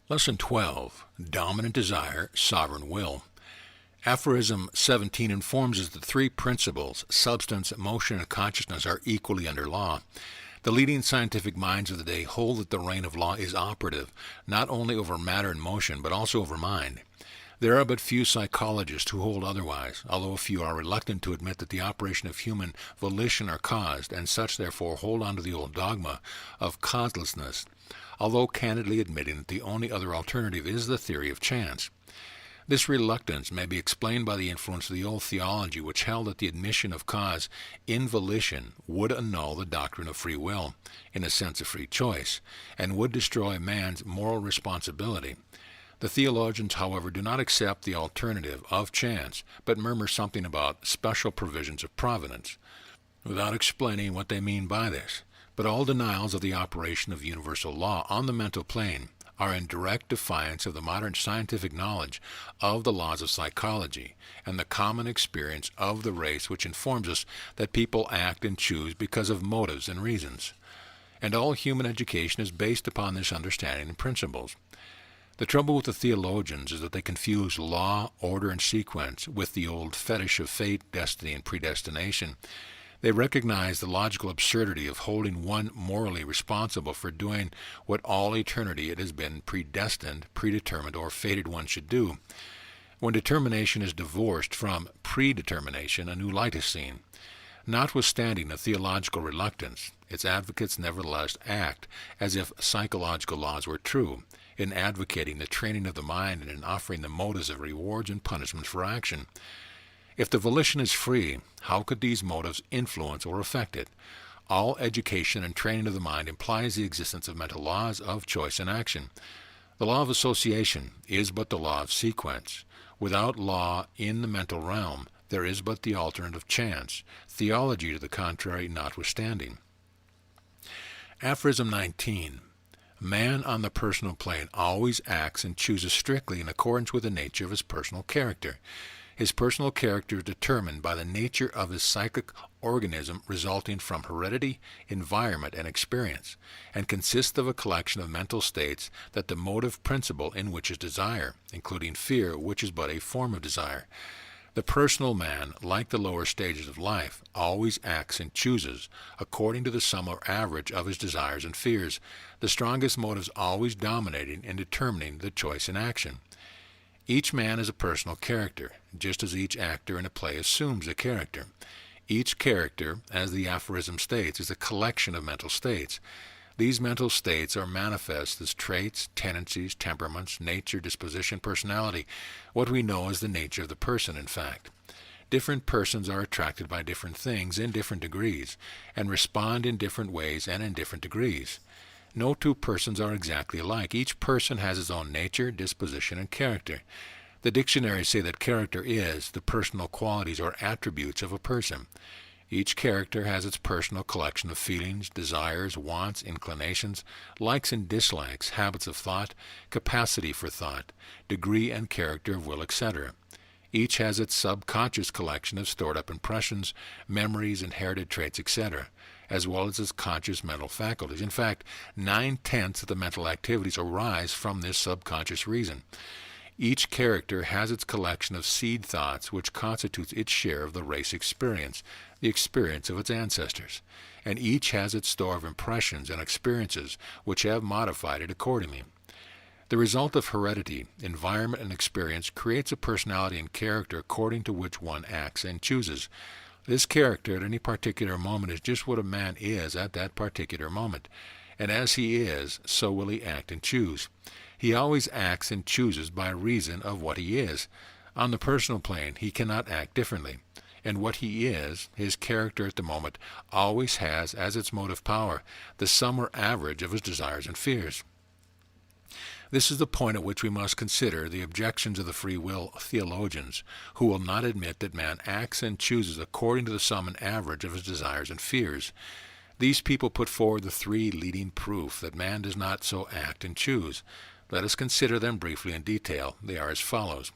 Lesson 12. Dominant Desire, Sovereign Will. Aphorism 17 informs us that three principles, substance, motion, and consciousness, are equally under law. The leading scientific minds of the day hold that the reign of law is operative, not only over matter and motion, but also over mind. There are but few psychologists who hold otherwise, although a few are reluctant to admit that the operation of human volition are caused, and such therefore hold on to the old dogma of causelessness, although candidly admitting that the only other alternative is the theory of chance. This reluctance may be explained by the influence of the old theology, which held that the admission of cause in volition would annul the doctrine of free will, in a sense of free choice, and would destroy man's moral responsibility. The theologians, however, do not accept the alternative of chance, but murmur something about special provisions of providence, without explaining what they mean by this. But all denials of the operation of universal law on the mental plane are in direct defiance of the modern scientific knowledge of the laws of psychology and the common experience of the race, which informs us that people act and choose because of motives and reasons. And all human education is based upon this understanding and principles. The trouble with the theologians is that they confuse law, order, and sequence with the old fetish of fate, destiny, and predestination. They recognize the logical absurdity of holding one morally responsible for doing what all eternity it has been predestined, predetermined, or fated one should do. When determination is divorced from predetermination, a new light is seen. Notwithstanding the theological reluctance, its advocates nevertheless act as if psychological laws were true, in advocating the training of the mind and in offering the motives of rewards and punishments for action. If the volition is free, how could these motives influence or affect it? All education and training of the mind implies the existence of mental laws of choice and action. The law of association is but the law of sequence. Without law in the mental realm, there is but the alternative chance, theology to the contrary notwithstanding. Aphorism 19. Man on the personal plane always acts and chooses strictly in accordance with the nature of his personal character. His personal character is determined by the nature of his psychic organism resulting from heredity, environment, and experience, and consists of a collection of mental states that the motive principle in which is desire, including fear, which is but a form of desire. The personal man, like the lower stages of life, always acts and chooses according to the sum or average of his desires and fears, the strongest motives always dominating and determining the choice in action. Each man is a personal character, just as each actor in a play assumes a character. Each character, as the aphorism states, is a collection of mental states. These mental states are manifest as traits, tendencies, temperaments, nature, disposition, personality, what we know as the nature of the person, in fact. Different persons are attracted by different things in different degrees, and respond in different ways and in different degrees. No two persons are exactly alike. Each person has his own nature, disposition, and character. The dictionaries say that character is the personal qualities or attributes of a person. Each character has its personal collection of feelings, desires, wants, inclinations, likes and dislikes, habits of thought, capacity for thought, degree and character of will, etc. Each has its subconscious collection of stored-up impressions, memories, inherited traits, etc., as well as its conscious mental faculties. In fact, 9/10 of the mental activities arise from this subconscious reason. Each character has its collection of seed thoughts, which constitutes its share of the race experience, the experience of its ancestors. And each has its store of impressions and experiences, which have modified it accordingly. The result of heredity, environment, and experience creates a personality and character according to which one acts and chooses. This character at any particular moment is just what a man is at that particular moment, and as he is, so will he act and choose. He always acts and chooses by reason of what he is. On the personal plane, he cannot act differently, and what he is, his character at the moment, always has as its motive power the sum or average of his desires and fears. This is the point at which we must consider the objections of the free will theologians, who will not admit that man acts and chooses according to the sum and average of his desires and fears. These people put forward the three leading proof that man does not so act and choose. Let us consider them briefly in detail. They are as follows.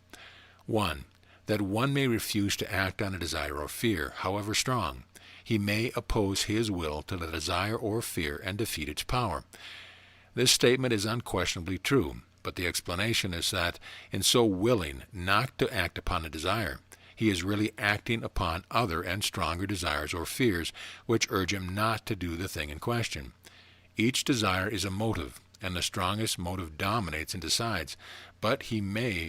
1. That one may refuse to act on a desire or fear, however strong. He may oppose his will to the desire or fear and defeat its power. This statement is unquestionably true. but the explanation is that in so willing not to act upon a desire, he is really acting upon other and stronger desires or fears which urge him not to do the thing in question. Each desire is a motive, and the strongest motive dominates and decides, but he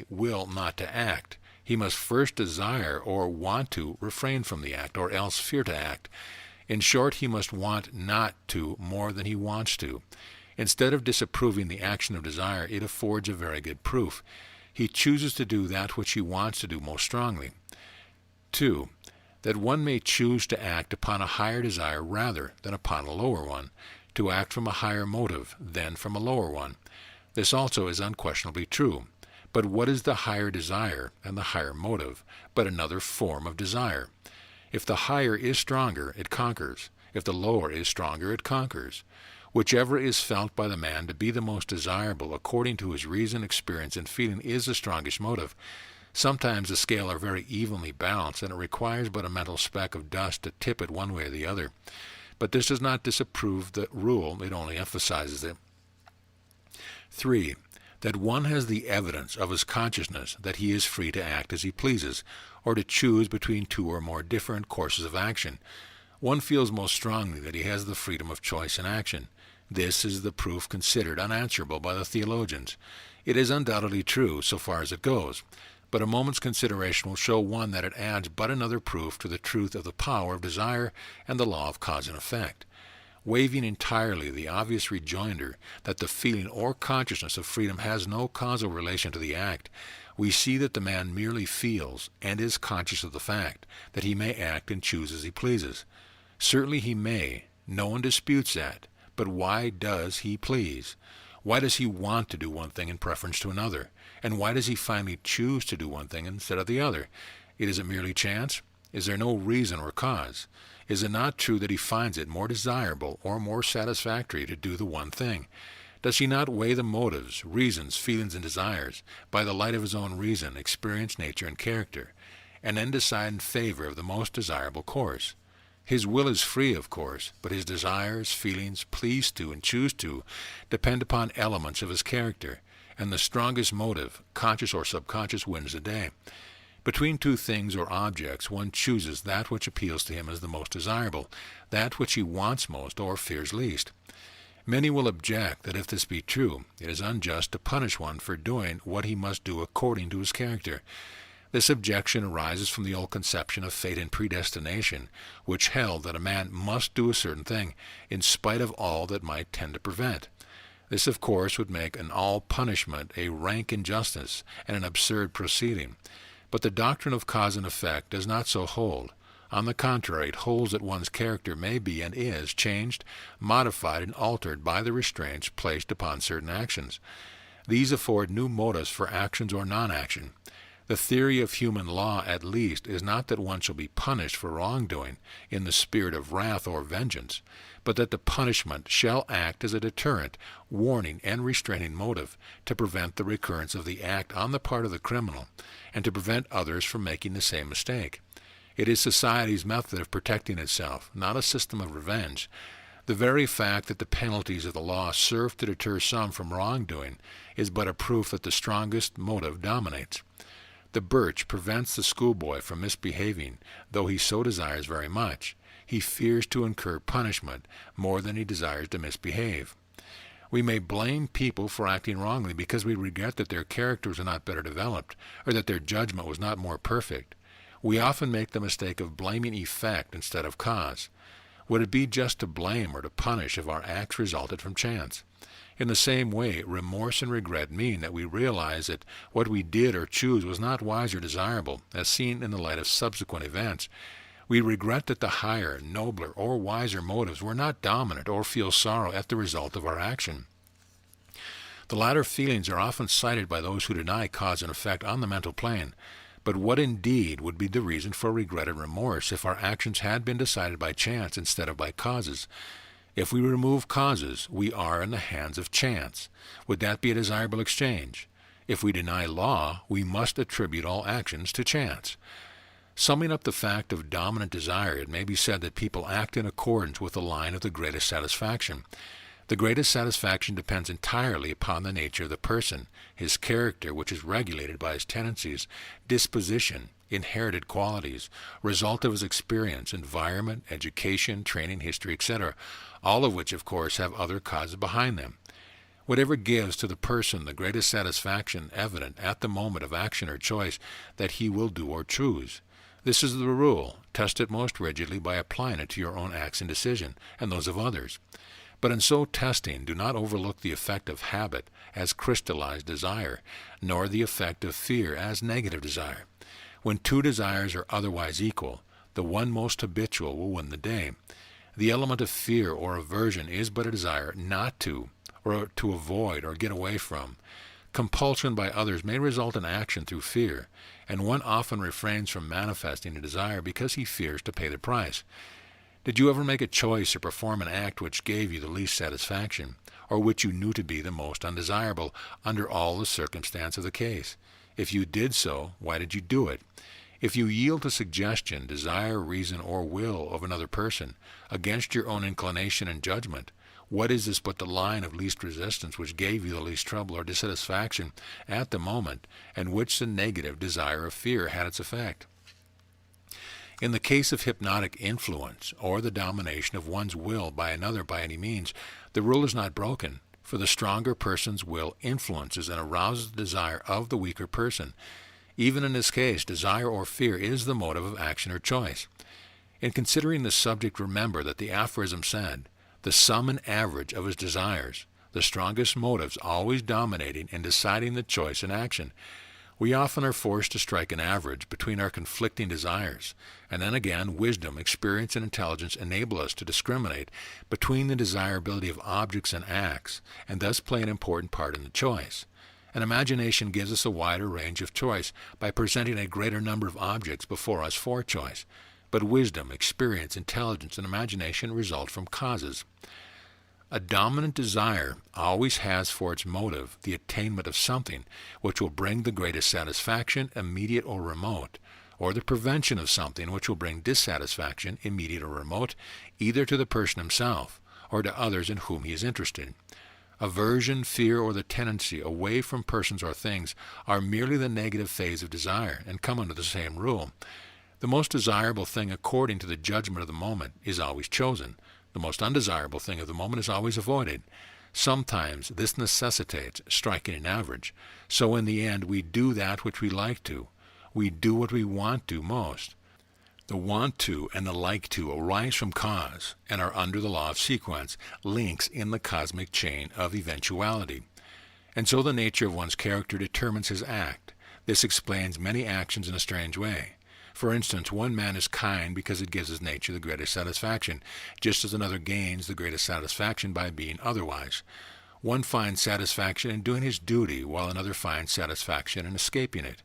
will not to act. He must first desire or want to refrain from the act, or else fear to act. In short, he must want not to more than he wants to. Instead of disapproving the action of desire, it affords a very good proof. He chooses to do that which he wants to do most strongly. 2. That one may choose to act upon a higher desire rather than upon a lower one, to act from a higher motive than from a lower one. This also is unquestionably true. But what is the higher desire and the higher motive but another form of desire? If the higher is stronger, it conquers. If the lower is stronger, it conquers. Whichever is felt by the man to be the most desirable according to his reason, experience, and feeling is the strongest motive. Sometimes the scale are very evenly balanced, and it requires but a mental speck of dust to tip it one way or the other. But this does not disapprove the rule, it only emphasizes it. 3. That one has the evidence of his consciousness that he is free to act as he pleases, or to choose between two or more different courses of action. One feels most strongly that he has the freedom of choice in action. This is the proof considered unanswerable by the theologians. It is undoubtedly true, so far as it goes, but a moment's consideration will show one that it adds but another proof to the truth of the power of desire and the law of cause and effect. Waiving entirely the obvious rejoinder that the feeling or consciousness of freedom has no causal relation to the act, we see that the man merely feels and is conscious of the fact that he may act and choose as he pleases. Certainly he may, no one disputes that, but why does he please? Why does he want to do one thing in preference to another? And why does he finally choose to do one thing instead of the other? Is it merely chance? Is there no reason or cause? Is it not true that he finds it more desirable or more satisfactory to do the one thing? Does he not weigh the motives, reasons, feelings, and desires by the light of his own reason, experience, nature, and character, and then decide in favor of the most desirable course? His will is free, of course, but his desires, feelings, please to, and choose to, depend upon elements of his character, and the strongest motive, conscious or subconscious, wins the day. Between two things or objects, one chooses that which appeals to him as the most desirable, that which he wants most or fears least. Many will object that if this be true, it is unjust to punish one for doing what he must do according to his character. This objection arises from the old conception of fate and predestination, which held that a man must do a certain thing, in spite of all that might tend to prevent. This, of course, would make an all punishment a rank injustice and an absurd proceeding. But the doctrine of cause and effect does not so hold. On the contrary, it holds that one's character may be and is changed, modified, and altered by the restraints placed upon certain actions. These afford new motives for actions or non-action. The theory of human law, at least, is not that one shall be punished for wrongdoing in the spirit of wrath or vengeance, but that the punishment shall act as a deterrent, warning, and restraining motive to prevent the recurrence of the act on the part of the criminal, and to prevent others from making the same mistake. It is society's method of protecting itself, not a system of revenge. The very fact that the penalties of the law serve to deter some from wrongdoing is but a proof that the strongest motive dominates. The birch prevents the schoolboy from misbehaving, though he so desires very much. He fears to incur punishment more than he desires to misbehave. We may blame people for acting wrongly because we regret that their characters are not better developed, or that their judgment was not more perfect. We often make the mistake of blaming effect instead of cause. Would it be just to blame or to punish if our acts resulted from chance? In the same way, remorse and regret mean that we realize that what we did or choose was not wise or desirable, as seen in the light of subsequent events. We regret that the higher, nobler, or wiser motives were not dominant or feel sorrow at the result of our action. The latter feelings are often cited by those who deny cause and effect on the mental plane. But what indeed would be the reason for regret and remorse if our actions had been decided by chance instead of by causes? If we remove causes, we are in the hands of chance. Would that be a desirable exchange? If we deny law, we must attribute all actions to chance. Summing up the fact of dominant desire, it may be said that people act in accordance with the line of the greatest satisfaction. The greatest satisfaction depends entirely upon the nature of the person, his character, which is regulated by his tendencies, disposition, inherited qualities, result of his experience, environment, education, training, history, etc., all of which, of course, have other causes behind them. Whatever gives to the person the greatest satisfaction evident at the moment of action or choice that he will do or choose. This is the rule. Test it most rigidly by applying it to your own acts and decision, and those of others. But in so testing, do not overlook the effect of habit as crystallized desire, nor the effect of fear as negative desire. When two desires are otherwise equal, the one most habitual will win the day. The element of fear or aversion is but a desire not to, or to avoid or get away from. Compulsion by others may result in action through fear, and one often refrains from manifesting a desire because he fears to pay the price. Did you ever make a choice or perform an act which gave you the least satisfaction, or which you knew to be the most undesirable under all the circumstance of the case? If you did so, why did you do it? If you yield to suggestion, desire, reason, or will of another person, against your own inclination and judgment, what is this but the line of least resistance which gave you the least trouble or dissatisfaction at the moment, and which the negative desire of fear had its effect? In the case of hypnotic influence, or the domination of one's will by another by any means, the rule is not broken, for the stronger person's will influences and arouses the desire of the weaker person. Even in this case, desire or fear is the motive of action or choice. In considering the subject, remember that the aphorism said, "The sum and average of his desires, the strongest motives always dominating in deciding the choice and action." We often are forced to strike an average between our conflicting desires, and then again wisdom, experience, and intelligence enable us to discriminate between the desirability of objects and acts, and thus play an important part in the choice. And imagination gives us a wider range of choice by presenting a greater number of objects before us for choice. But wisdom, experience, intelligence, and imagination result from causes. A dominant desire always has for its motive the attainment of something which will bring the greatest satisfaction, immediate or remote, or the prevention of something which will bring dissatisfaction, immediate or remote, either to the person himself or to others in whom he is interested. Aversion, fear, or the tendency away from persons or things are merely the negative phase of desire and come under the same rule. The most desirable thing according to the judgment of the moment is always chosen. The most undesirable thing of the moment is always avoided. Sometimes this necessitates striking an average. So in the end, we do that which we like to. We do what we want to most. The want to and the like to arise from cause and are under the law of sequence, links in the cosmic chain of eventuality. And so the nature of one's character determines his act. This explains many actions in a strange way. For instance, one man is kind because it gives his nature the greatest satisfaction, just as another gains the greatest satisfaction by being otherwise. One finds satisfaction in doing his duty, while another finds satisfaction in escaping it.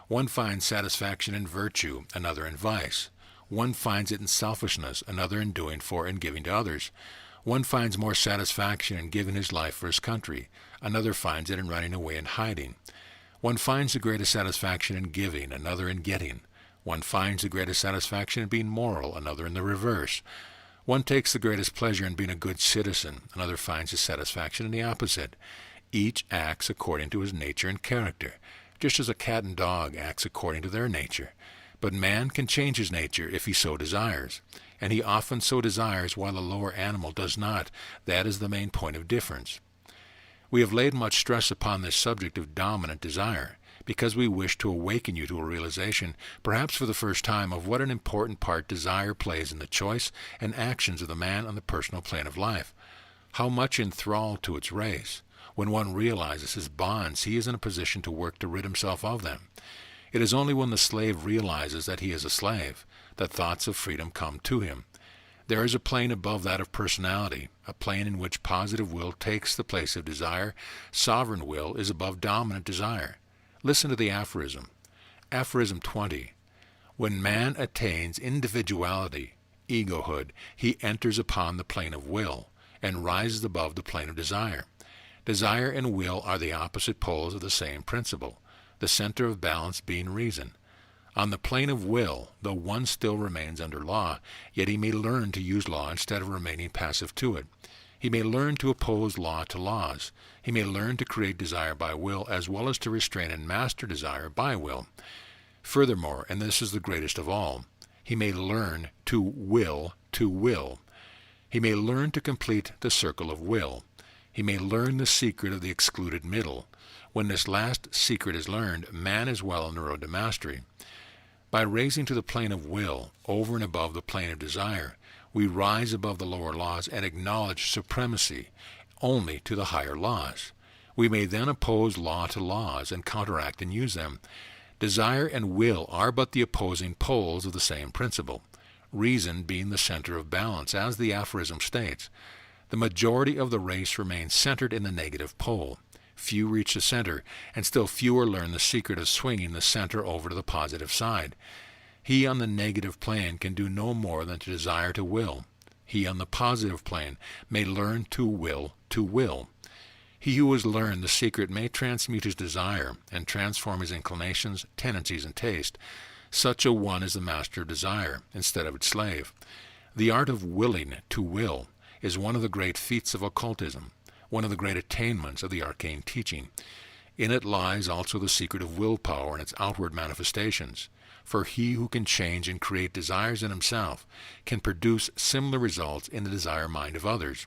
One finds satisfaction in virtue, another in vice. One finds it in selfishness, another in doing for and giving to others. One finds more satisfaction in giving his life for his country, another finds it in running away and hiding. One finds the greatest satisfaction in giving, another in getting. One finds the greatest satisfaction in being moral, another in the reverse. One takes the greatest pleasure in being a good citizen, another finds his satisfaction in the opposite. Each acts according to his nature and character, just as a cat and dog acts according to their nature. But man can change his nature if he so desires, and he often so desires while a lower animal does not. That is the main point of difference. We have laid much stress upon this subject of dominant desire, because we wish to awaken you to a realization, perhaps for the first time, of what an important part desire plays in the choice and actions of the man on the personal plane of life. How much enthralled to its race. When one realizes his bonds, he is in a position to work to rid himself of them. It is only when the slave realizes that he is a slave that thoughts of freedom come to him. There is a plane above that of personality, a plane in which positive will takes the place of desire. Sovereign will is above dominant desire. Listen to the aphorism. Aphorism 20. When man attains individuality, egohood, he enters upon the plane of will and rises above the plane of desire. Desire and will are the opposite poles of the same principle, the center of balance being reason. On the plane of will, though one still remains under law, yet he may learn to use law instead of remaining passive to it. He may learn to oppose law to laws. He may learn to create desire by will as well as to restrain and master desire by will. Furthermore, and this is the greatest of all, he may learn to will to will. He may learn to complete the circle of will. He may learn the secret of the excluded middle. When this last secret is learned, man is well on the road to mastery. By raising to the plane of will, over and above the plane of desire, we rise above the lower laws and acknowledge supremacy only to the higher laws. We may then oppose law to laws and counteract and use them. Desire and will are but the opposing poles of the same principle, reason being the center of balance, as the aphorism states. The majority of the race remains centered in the negative pole. Few reach the center, and still fewer learn the secret of swinging the center over to the positive side. He on the negative plane can do no more than to desire to will. He on the positive plane may learn to will to will. He who has learned the secret may transmute his desire and transform his inclinations, tendencies, and taste. Such a one is the master of desire, instead of its slave. The art of willing to will is one of the great feats of occultism, one of the great attainments of the arcane teaching. In it lies also the secret of willpower and its outward manifestations. For he who can change and create desires in himself can produce similar results in the desire mind of others.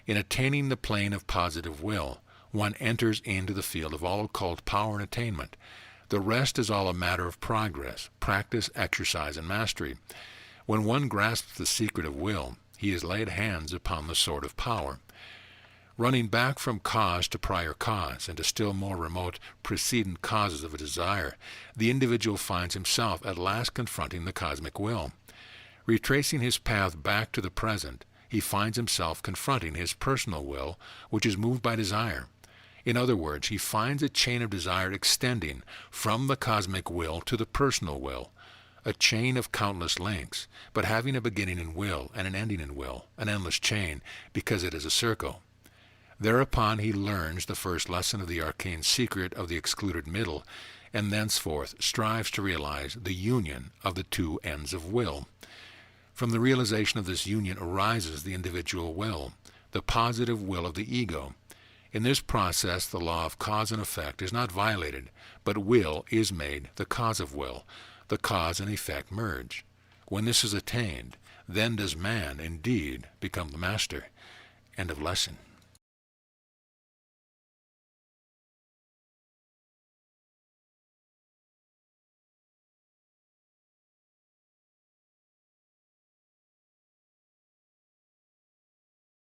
In attaining the plane of positive will, one enters into the field of all occult power and attainment. The rest is all a matter of progress, practice, exercise, and mastery. When one grasps the secret of will, he has laid hands upon the sword of power. Running back from cause to prior cause, and to still more remote precedent causes of a desire, the individual finds himself at last confronting the cosmic will. Retracing his path back to the present, he finds himself confronting his personal will, which is moved by desire. In other words, he finds a chain of desire extending from the cosmic will to the personal will, a chain of countless links, but having a beginning in will and an ending in will, an endless chain, because it is a circle. Thereupon he learns the first lesson of the arcane secret of the excluded middle, and thenceforth strives to realize the union of the two ends of will. From the realization of this union arises the individual will, the positive will of the ego. In this process the law of cause and effect is not violated, but will is made the cause of will. The cause and effect merge. When this is attained, then does man indeed become the master. End of lesson.